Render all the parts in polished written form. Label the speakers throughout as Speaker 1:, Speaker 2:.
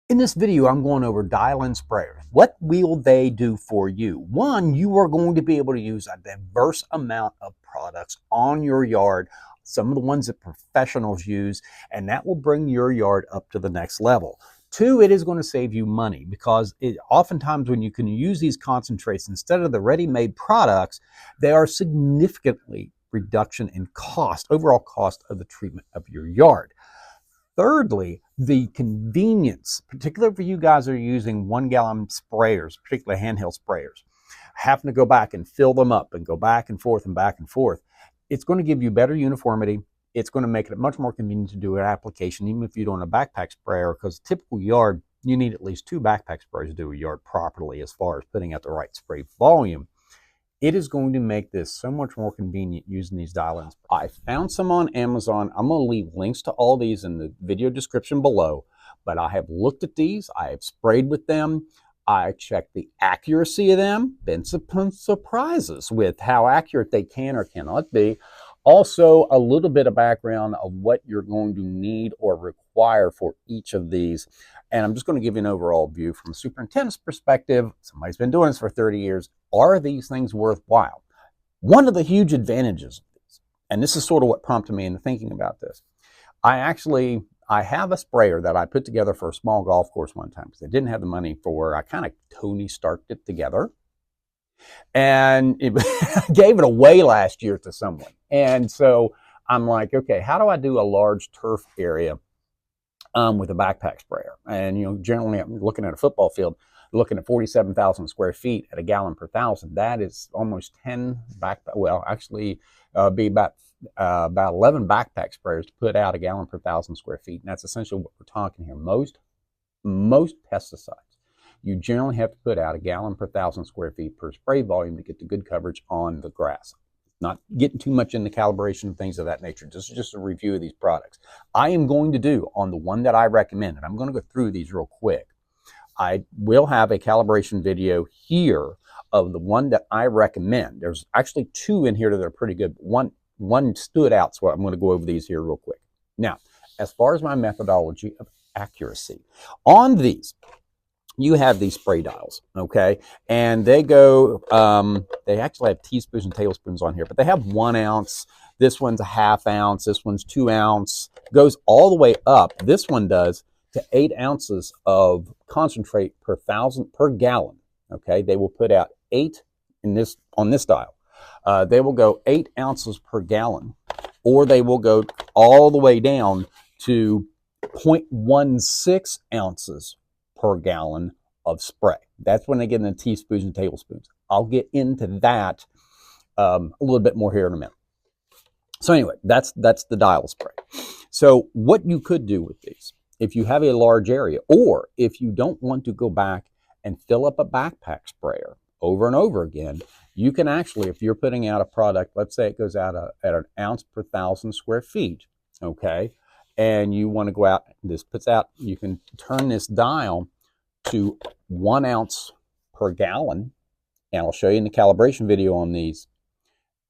Speaker 1: In this video, I'm going over dial-in sprayers. What will they do for you? One, you are going to be able to use a diverse amount of products on your yard, some of the ones that professionals use, and that will bring your yard up to the next level. Two, it is going to save you money because oftentimes when you can use these concentrates instead of the ready-made products, they are significantly reduction in cost, overall cost of the treatment of your yard. Thirdly, the convenience, particularly for you guys that are using 1 gallon sprayers, particularly handheld sprayers, having to go back and fill them up and go back and forth and back and forth. It's going to give you better uniformity. It's going to make it much more convenient to do an application, even if you don't have a backpack sprayer, because a typical yard, you need at least 2 backpack sprayers to do a yard properly as far as putting out the right spray volume. It is going to make this so much more convenient using these dial-ins. I found some on Amazon. I'm going to leave links to all these in the video description below, but I have looked at these. I have sprayed with them. I checked the accuracy of them. Been some surprises with how accurate they can or cannot be. Also, a little bit of background of what you're going to need or require for each of these. And I'm just going to give you an overall view from a superintendent's perspective. Somebody's been doing this for 30 years. Are these things worthwhile? One of the huge advantages of these, and this is sort of what prompted me into thinking about this, I have a sprayer that I put together for a small golf course one time because I didn't have the money for. I kind of Tony Starked it together, and I gave it away last year to someone. And so I'm like, okay, how do I do a large turf area with a backpack sprayer? And generally I'm looking at a football field, looking at 47,000 square feet at 1 gallon per thousand. That is almost 10 be about 11 backpack sprayers to put out 1 gallon per thousand square feet. And that's essentially what we're talking here. Most pesticides, you generally have to put out 1 gallon per thousand square feet per spray volume to get the good coverage on the grass. Not getting too much into calibration and things of that nature. This is just a review of these products. I am going to do on the one that I recommend, and I'm going to go through these real quick. I will have a calibration video here of the one that I recommend. There's actually 2 in here that are pretty good. One stood out, so I'm going to go over these here real quick. Now, as far as my methodology of accuracy, on these, you have these spray dials, okay? And they go, they actually have teaspoons and tablespoons on here, but they have 1 ounce. This one's a 1/2 ounce. This one's 2 ounce. Goes all the way up. This one does to 8 ounces of concentrate per gallon, okay? They will put out 8 on this dial. They will go 8 ounces per gallon, or they will go all the way down to 0.16 ounces per gallon of spray. That's when they get into teaspoons and tablespoons. I'll get into that a little bit more here in a minute. So anyway, that's the dial spray. So what you could do with these, if you have a large area, or if you don't want to go back and fill up a backpack sprayer over and over again, you can actually, if you're putting out a product, let's say it goes out at 1 ounce per 1,000 square feet, okay, and you want to go out, this puts out, you can turn this dial to 1 ounce per gallon, and I'll show you in the calibration video on these.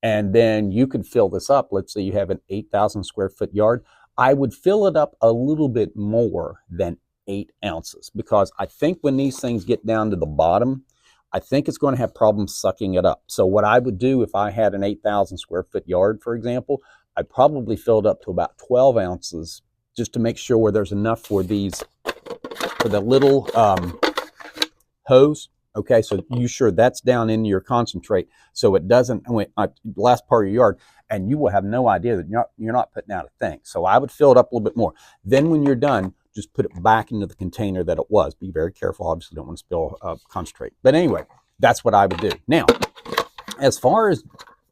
Speaker 1: And then you could fill this up. Let's say you have an 8,000 square foot yard. I would fill it up a little bit more than 8 ounces, because I think when these things get down to the bottom, I think it's going to have problems sucking it up. So what I would do if I had an 8,000 square foot yard, for example, I'd probably fill it up to about 12 ounces just to make sure where there's enough for these, for the little hose. Okay, so you sure that's down in your concentrate so it doesn't, last part of your yard, and you will have no idea that you're not putting out a thing. So I would fill it up a little bit more. Then when you're done, just put it back into the container that it was. Be very careful. Obviously, don't want to spill concentrate. But anyway, that's what I would do. Now, as far as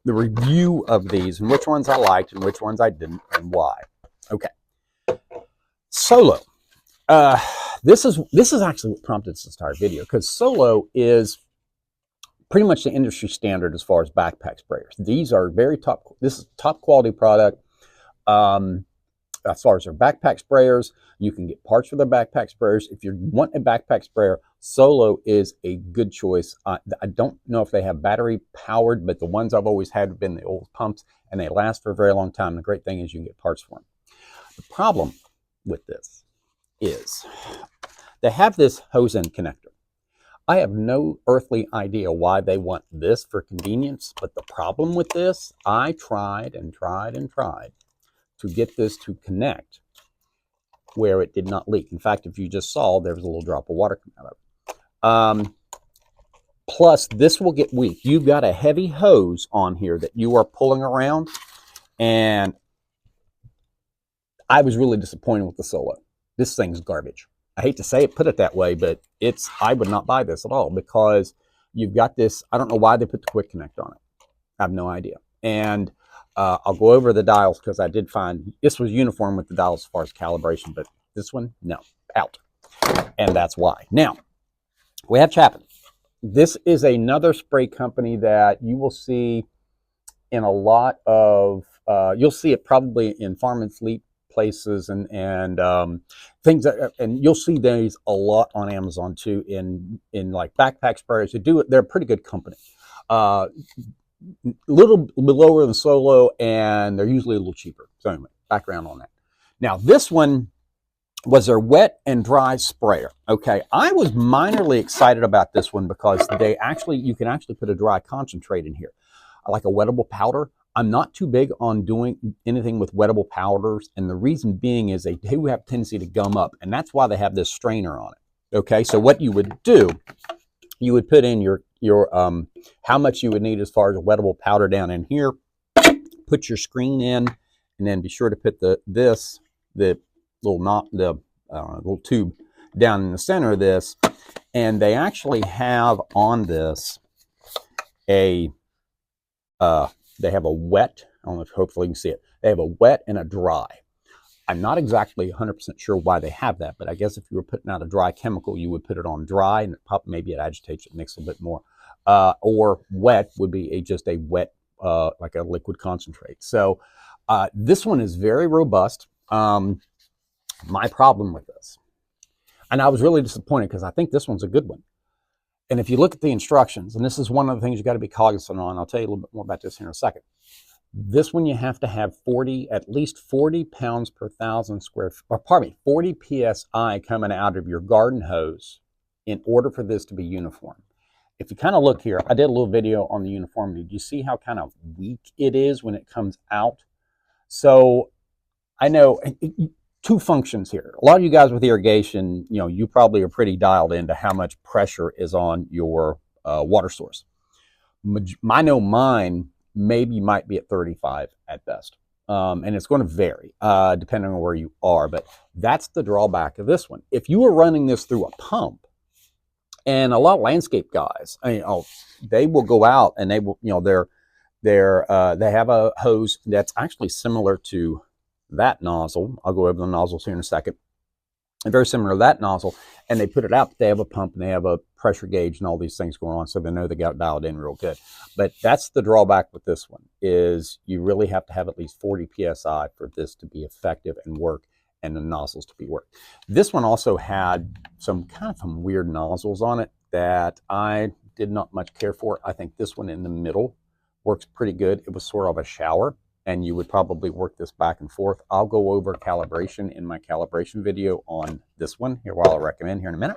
Speaker 1: the review of these and which ones I liked and which ones I didn't and why. Okay, Solo. This is actually what prompted this entire video, because Solo is pretty much the industry standard as far as backpack sprayers. These are this is top quality product. As far as their backpack sprayers, you can get parts for their backpack sprayers. If you want a backpack sprayer, Solo is a good choice. I don't know if they have battery powered, but the ones I've always had have been the old pumps, and they last for a very long time. The great thing is you can get parts for them. The problem with this is they have this hose end connector. I have no earthly idea why they want this for convenience, but the problem with this, I tried and tried and tried to get this to connect where it did not leak. In fact, if you just saw, there was a little drop of water coming out of it. Plus, this will get weak. You've got a heavy hose on here that you are pulling around, and I was really disappointed with the Solo. This thing's garbage. I hate to say it, put it that way, but I would not buy this at all because you've got this, I don't know why they put the quick connect on it. I have no idea. And I'll go over the dials because I did find this was uniform with the dials as far as calibration, but this one, no, out. And that's why. Now, we have Chapin. This is another spray company that you will see in a lot of, you'll see it probably in Farm and Fleet places and things that, and you'll see these a lot on Amazon too in like backpack sprayers. They do it. They're a pretty good company. Little lower than Solo, and they're usually a little cheaper. So anyway, background on that. Now this one was their wet and dry sprayer. Okay, I was minorly excited about this one because you can actually put a dry concentrate in here, like a wettable powder. I'm not too big on doing anything with wettable powders, and the reason being is they do have a tendency to gum up, and that's why they have this strainer on it. Okay, so what you would do, you would put in your how much you would need as far as a wettable powder down in here, put your screen in, and then be sure to put the little tube down in the center of this. And they actually have on this they have a wet, I don't know if hopefully you can see it. They have a wet and a dry. I'm not exactly 100% sure why they have that, but I guess if you were putting out a dry chemical, you would put it on dry, and maybe it agitates it, makes a little bit more. Or wet would be just a wet, like a liquid concentrate. So this one is very robust. My problem with this, and I was really disappointed because I think this one's a good one. And if you look at the instructions, and this is one of the things you got to be cognizant on, I'll tell you a little bit more about this here in a second. This one you have to have at least 40 pounds per 1,000 square, or pardon me, 40 psi coming out of your garden hose in order for this to be uniform. If you kind of look here, I did a little video on the uniformity. Do you see how kind of weak it is when it comes out? So I know two functions here. A lot of you guys with irrigation, you probably are pretty dialed into how much pressure is on your water source. I know mine might be at 35 at best. And it's going to vary depending on where you are, but that's the drawback of this one. If you were running this through a pump, and a lot of landscape guys, they will go out and they will, they have a hose that's actually similar to that nozzle. I'll go over the nozzles here in a second. And very similar to that nozzle, and they put it out. They have a pump and they have a pressure gauge and all these things going on, so they know they got it dialed in real good. But that's the drawback with this one, is you really have to have at least 40 psi for this to be effective and work, and the nozzles to be worked. This one also had some weird nozzles on it that I did not much care for. I think this one in the middle works pretty good. It was sort of a shower, and you would probably work this back and forth. I'll go over calibration in my calibration video on this one here, while I recommend here in a minute.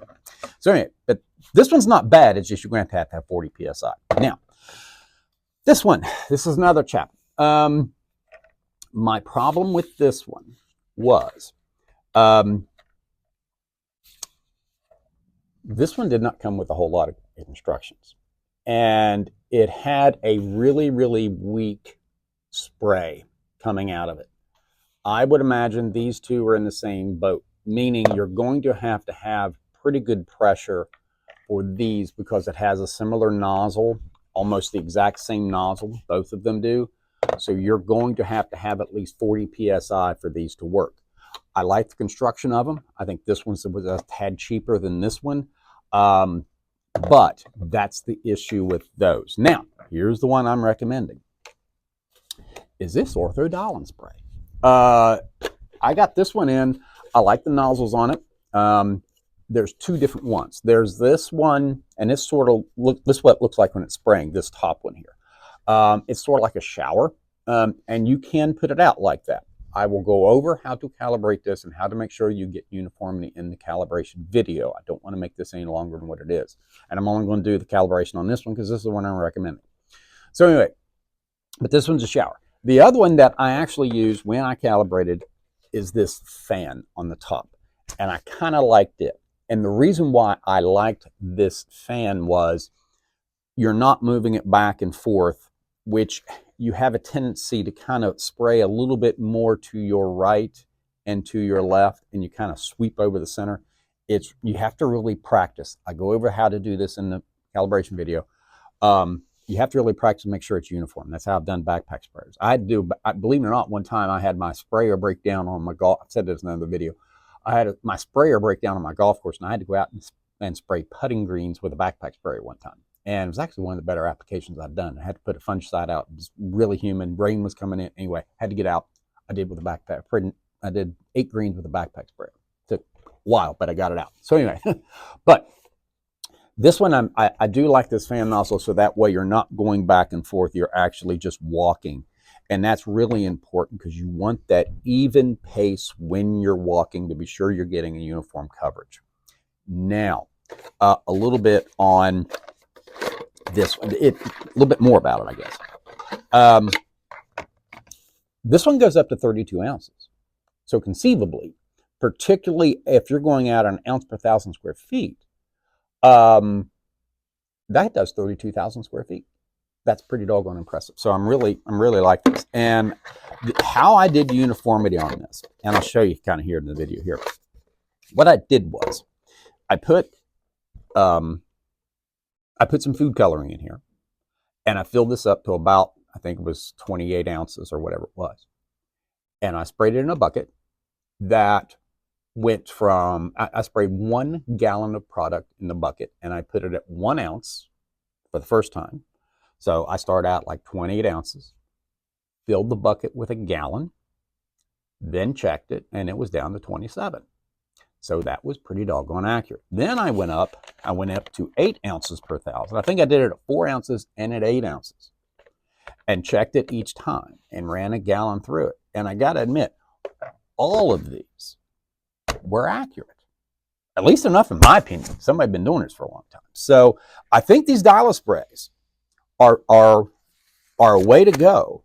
Speaker 1: So anyway, but this one's not bad. It's just you're going to have 40 psi. Now, this is another Chapin. My problem with this one was this one did not come with a whole lot of instructions, and it had a really, really weak spray coming out of it. I would imagine these two are in the same boat, meaning you're going to have pretty good pressure for these because it has a similar nozzle, almost the exact same nozzle, both of them do. So you're going to have at least 40 psi for these to work. I like the construction of them. I think this one was a tad cheaper than this one. But that's the issue with those. Now, here's the one I'm recommending. Is this Ortho Dial and Spray? I got this one in. I like the nozzles on it. There's two different ones. There's this one, and this this is what it looks like when it's spraying, this top one here. It's sort of like a shower, and you can put it out like that. I will go over how to calibrate this and how to make sure you get uniformity in the calibration video. I don't want to make this any longer than what it is. And I'm only going to do the calibration on this one because this is the one I'm recommending. So anyway, but this one's a shower. The other one that I actually used when I calibrated is this fan on the top. And I kind of liked it. And the reason why I liked this fan was you're not moving it back and forth, which you have a tendency to kind of spray a little bit more to your right and to your left, and you kind of sweep over the center. You have to really practice. I go over how to do this in the calibration video. You have to really practice and make sure it's uniform. That's how I've done backpack sprayers. Believe it or not, one time I had my sprayer break down on my golf. I've said this in another video. I had my sprayer break down on my golf course, and I had to go out and spray putting greens with a backpack sprayer one time. And it was actually one of the better applications I've done. I had to put a fungicide out. It was really humid. Rain was coming in. Anyway, had to get out. I did with a backpack. I did 8 greens with a backpack sprayer. Took a while, but I got it out. So anyway, but this one, I do like this fan nozzle, so that way you're not going back and forth. You're actually just walking. And that's really important because you want that even pace when you're walking to be sure you're getting a uniform coverage. Now, a little bit on this one, a little bit more about it, I guess. This one goes up to 32 ounces. So conceivably, particularly if you're going out an ounce per 1,000 square feet, that does 32,000 square feet. That's pretty doggone impressive. So I'm really like this. And how I did uniformity on this, and I'll show you kind of here in the video here. What I did was I put some food coloring in here, and I filled this up to about, I think it was 28 ounces or whatever it was. And I sprayed it in a bucket that went from, I sprayed 1 gallon of product in the bucket, and I put it at 1 ounce for the first time. So I started out like 28 ounces, filled the bucket with a gallon, then checked it, and it was down to 27. So that was pretty doggone accurate. Then I went up to 8 ounces per 1,000. I think I did it at 4 ounces and at 8 ounces, and checked it each time and ran a gallon through it. And I got to admit, all of these were accurate, at least enough in my opinion. Somebody's been doing this for a long time. So I think these dial sprays are a way to go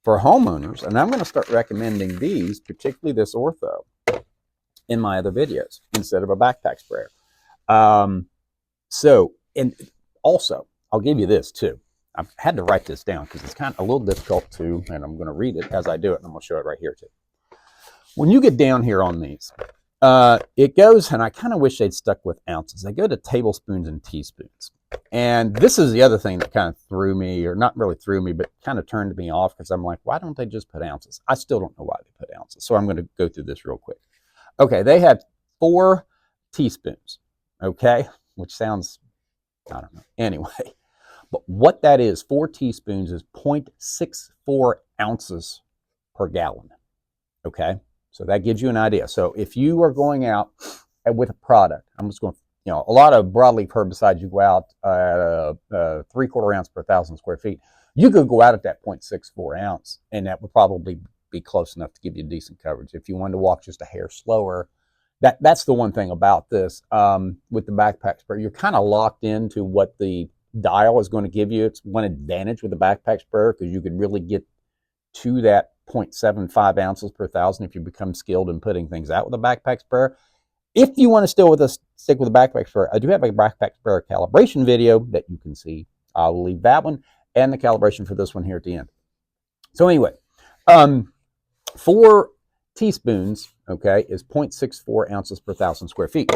Speaker 1: for homeowners, and I'm going to start recommending these, particularly this Ortho, in my other videos instead of a backpack sprayer. So, and also, I'll give you this too. I've had to write this down because it's kind of a little difficult to, and I'm going to read it as I do it, and I'm going to show it right here too. When you get down here on these, it goes, and I kind of wish they'd stuck with ounces. They go to tablespoons and teaspoons. And this is the other thing that kind of threw me, or not really threw me, but kind of turned me off, because I'm like, why don't they just put ounces? I still don't know why they put ounces. So I'm going to go through this real quick. Okay, they have 4 teaspoons, okay, which sounds, I don't know. Anyway, but what that is, 4 teaspoons is 0.64 ounces per gallon, okay? So that gives you an idea. So if you are going out with a product, I'm just going to, a lot of broadleaf herbicides, you go out at a 3/4 ounce per 1,000 square feet. You could go out at that 0.64 ounce, and that would probably be close enough to give you decent coverage. If you wanted to walk just a hair slower, that's the one thing about this. With the backpack sprayer, you're kind of locked into what the dial is going to give you. It's one advantage with the backpack sprayer, because you could really get to that 0.75 ounces per 1,000 if you become skilled in putting things out with a backpack sprayer. If you want to stick with a backpack sprayer, I do have a backpack sprayer calibration video that you can see. I will leave that one and the calibration for this one here at the end. So anyway, 4 teaspoons, okay, is 0.64 ounces per 1,000 square feet.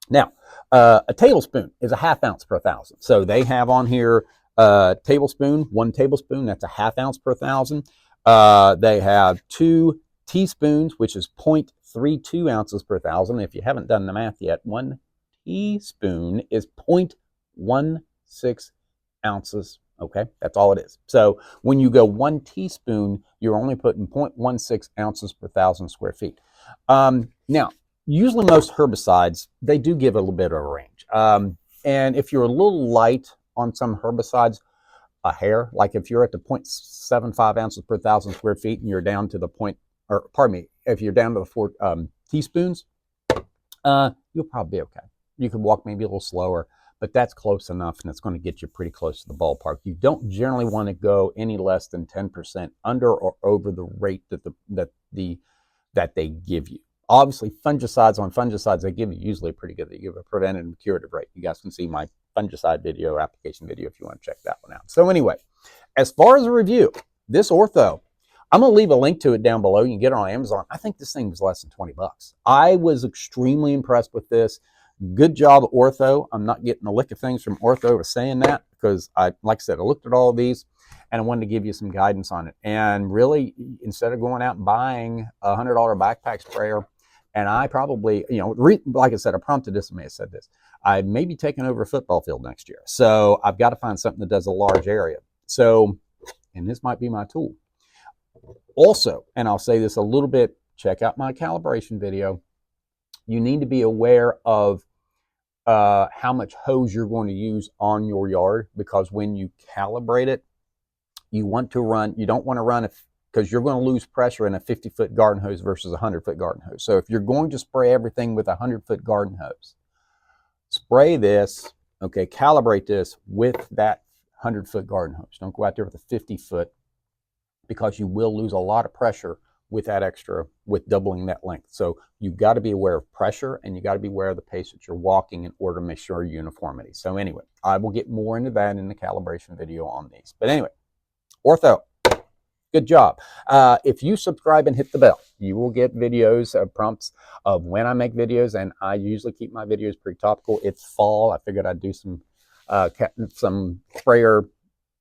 Speaker 1: Now, a tablespoon is a 1/2 ounce per 1,000. So they have on here tablespoon, 1 tablespoon, that's a 1/2 ounce per 1,000. They have 2 teaspoons, which is 0.32 ounces per 1,000. If you haven't done the math yet, 1 teaspoon is 0.16 ounces. Okay, that's all it is. So when you go 1 teaspoon, you're only putting 0.16 ounces per 1,000 square feet. Now, usually most herbicides, they do give a little bit of a range. And if you're a little light on some herbicides, a hair, like if you're at the 0.75 ounces per 1,000 square feet and you're down to the or pardon me, if you're down to the 4 teaspoons, you'll probably be okay. You can walk maybe a little slower, but that's close enough, and it's going to get you pretty close to the ballpark. You don't generally want to go any less than 10% under or over the rate that they give you. Obviously, fungicides they give you usually pretty good. They give a preventive and curative rate. You guys can see my fungicide video, application video, if you want to check that one out. So anyway, as far as a review, this Ortho, I'm going to leave a link to it down below. You can get it on Amazon. I think this thing was less than 20 bucks. I was extremely impressed with this. Good job, Ortho. I'm not getting a lick of things from Ortho for saying that, because like I said, I looked at all of these and I wanted to give you some guidance on it. And really, instead of going out and buying a $100 backpack sprayer, and I probably, like I said, I prompted this, I may have said this, I may be taking over a football field next year. So I've got to find something that does a large area. So, and this might be my tool. Also, and I'll say this a little bit, check out my calibration video. You need to be aware of how much hose you're going to use on your yard, because when you calibrate it, you don't want to run because you're going to lose pressure in a 50-foot garden hose versus a 100-foot garden hose. So if you're going to spray everything with a 100-foot garden hose, spray this, okay, calibrate this with that 100-foot garden hose. Don't go out there with a 50-foot, because you will lose a lot of pressure with that with doubling that length. So you've got to be aware of pressure, and you got to be aware of the pace that you're walking in order to make sure uniformity. So anyway, I will get more into that in the calibration video on these. But anyway, Ortho, good job. If you subscribe and hit the bell, you will get videos, prompts of when I make videos, and I usually keep my videos pretty topical. It's fall. I figured I'd do some sprayer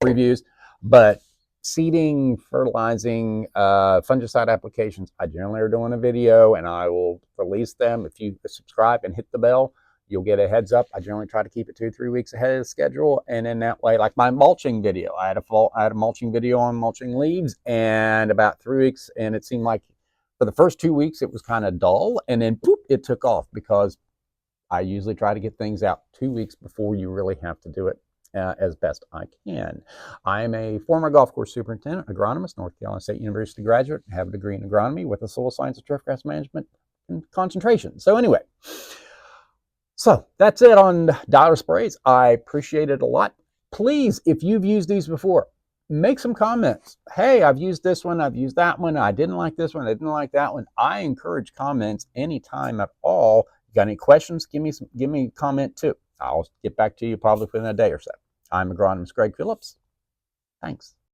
Speaker 1: reviews, but seeding, fertilizing, fungicide applications, I generally are doing a video, and I will release them. If you subscribe and hit the bell, you'll get a heads up. I generally try to keep it 2 or 3 weeks ahead of schedule, and in that way, like my mulching video, I had a mulching video on mulching leaves, and about 3 weeks, and it seemed like for the first 2 weeks it was kind of dull, and then boop, it took off, because I usually try to get things out 2 weeks before you really have to do it. As best I can. I am a former golf course superintendent, agronomist, North Carolina State University graduate, have a degree in agronomy with a soil science and turfgrass management and concentration. So anyway, so that's it on dollar sprays. I appreciate it a lot. Please, if you've used these before, make some comments. Hey, I've used this one, I've used that one, I didn't like this one, I didn't like that one. I encourage comments anytime at all. Got any questions? Give me a comment too. I'll get back to you probably within a day or so. I'm agronomist Greg Phillips. Thanks.